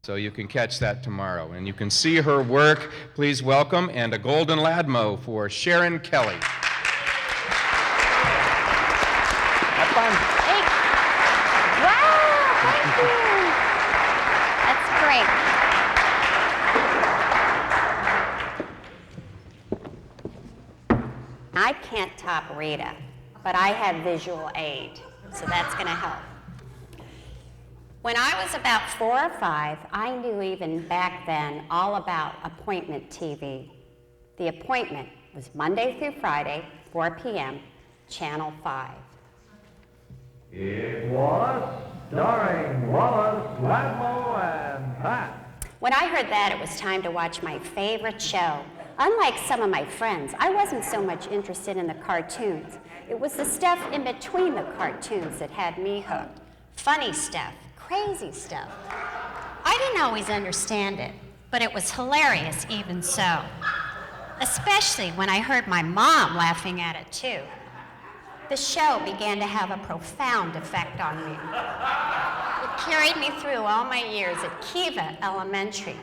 So you can catch that tomorrow, and you can see her work. Please welcome, and a Golden Ladmo for Sharon Kelly. Have fun. Thanks. Wow, thank you. That's great. I can't top Rita, but I have visual aid, so that's going to help. When I was about 4 or 5, I knew even back then all about appointment TV. The appointment was Monday through Friday, 4 p.m., Channel 5. It was starring Wallace&Ladmo and Pat. When I heard that, it was time to watch my favorite show. Unlike some of my friends, I wasn't so much interested in the cartoons. It was the stuff in between the cartoons that had me hooked. Funny stuff, crazy stuff. I didn't always understand it, but it was hilarious even so. Especially when I heard my mom laughing at it too. The show began to have a profound effect on me. It carried me through all my years at Kiva Elementary.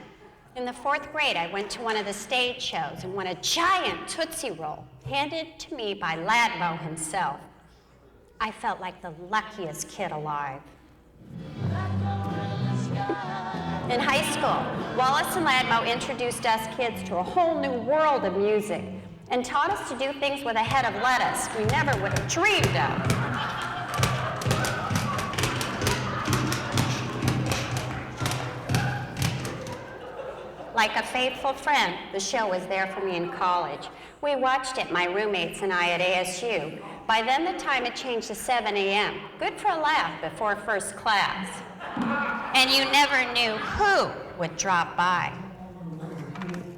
In the 4th grade, I went to one of the stage shows and won a giant Tootsie Roll, handed to me by Ladmo himself. I felt like the luckiest kid alive. In high school, Wallace&Ladmo introduced us kids to a whole new world of music and taught us to do things with a head of lettuce we never would have dreamed of. Like a faithful friend, the show was there for me in college. We watched it, my roommates and I, at ASU. By then, the time had changed to 7 a.m. Good for a laugh before first class. And you never knew who would drop by.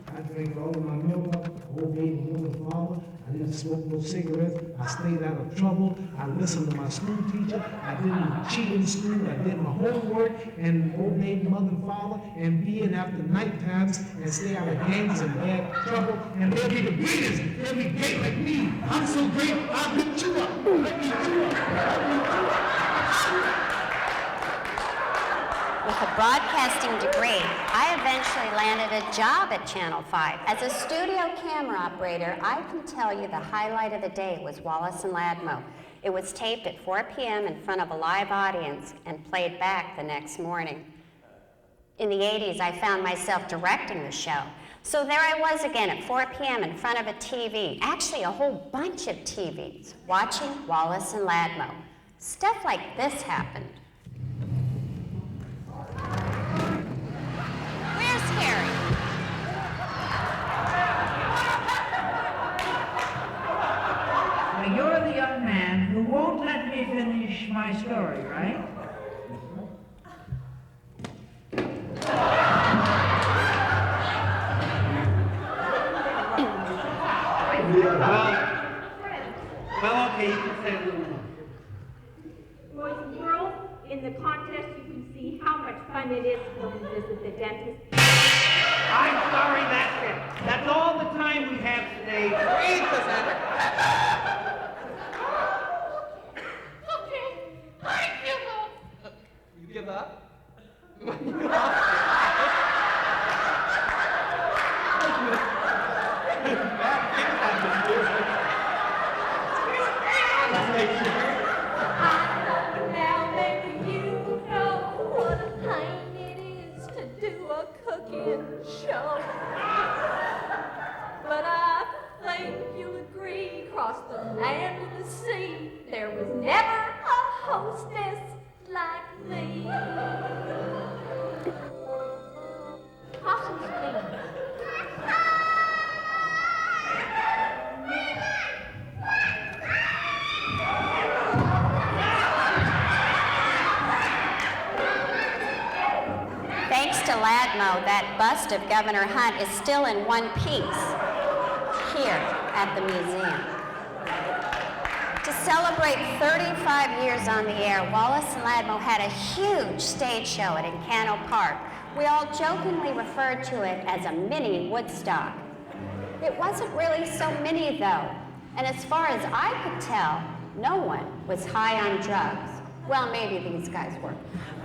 I drank all of my milk, obeyed my mother and father. I didn't smoke no cigarettes. I stayed out of trouble. I listened to my school teacher. I didn't cheat in school. I did my homework and obeyed mother and father and be in after night times and stay out of gangs and bad trouble. And they'll be the greatest. They'll be great like me. I'm so great, I'll beat you up. I'll beat you up. With a broadcasting degree, I eventually landed a job at Channel 5. As a studio camera operator, I can tell you the highlight of the day was Wallace&Ladmo. It was taped at 4 p.m. in front of a live audience and played back the next morning. In the 80s, I found myself directing the show. So there I was again at 4 p.m. in front of a TV, actually a whole bunch of TVs, watching Wallace&Ladmo. Stuff like this happened. Where's Harry? Now, you're the young man who won't let me finish my story, right? Well, okay, you can say a little more. Boys and girls, in the contest, you can see how much fun it is to visit the dentist. I'm sorry, that's it. That's all the time we have today. Read the letter. Okay, I give up. You give up? Now maybe you know what a pain it is to do a cooking show. But I think you'll agree, across the land and the sea, there was never a hostess like me. Awesome thing. Thanks to Ladmo, that bust of Governor Hunt is still in one piece here at the museum. To celebrate 35 years on the air, Wallace&Ladmo had a huge stage show at Encano Park. We all jokingly referred to it as a mini Woodstock. It wasn't really so mini though, and as far as I could tell, no one was high on drugs. Well, maybe these guys were,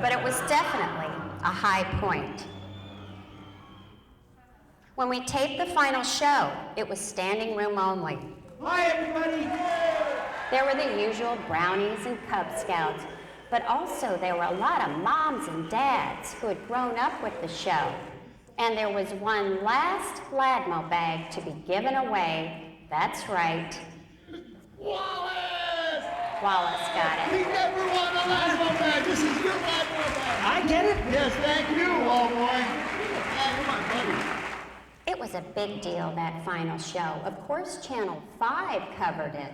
but it was definitely a high point. When we taped the final show, it was standing room only. Hi, everybody. There were the usual brownies and Cub Scouts, but also there were a lot of moms and dads who had grown up with the show. And there was one last Ladmo bag to be given away. That's right. Wallace! Wallace got He it. never won a Ladmo bag. This is your Ladmo bag. I get it. Yes, thank you, old boy. You're my buddy. It was a big deal, that final show. Of course, Channel 5 covered it.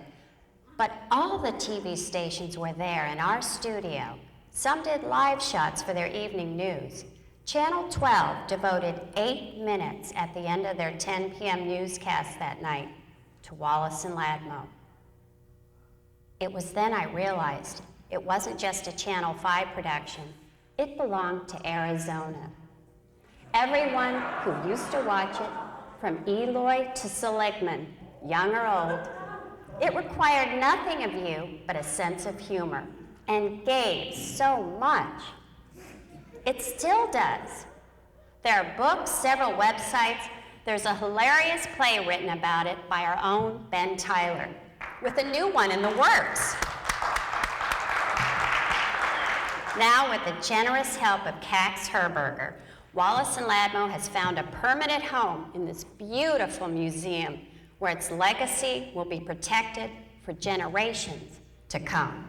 But all the TV stations were there in our studio. Some did live shots for their evening news. Channel 12 devoted 8 minutes at the end of their 10 p.m. newscast that night to Wallace and Ladmo. It was then I realized it wasn't just a Channel 5 production. It belonged to Arizona. Everyone who used to watch it, from Eloy to Seligman, young or old, it required nothing of you but a sense of humor and gave so much. It still does. There are books, several websites. There's a hilarious play written about it by our own Ben Tyler, with a new one in the works. Now, with the generous help of Cax Herberger, Wallace&Ladmo has found a permanent home in this beautiful museum where its legacy will be protected for generations to come.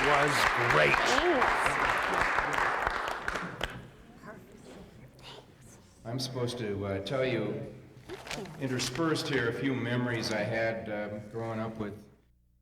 Was great. I'm supposed to tell you, interspersed here, a few memories I had growing up with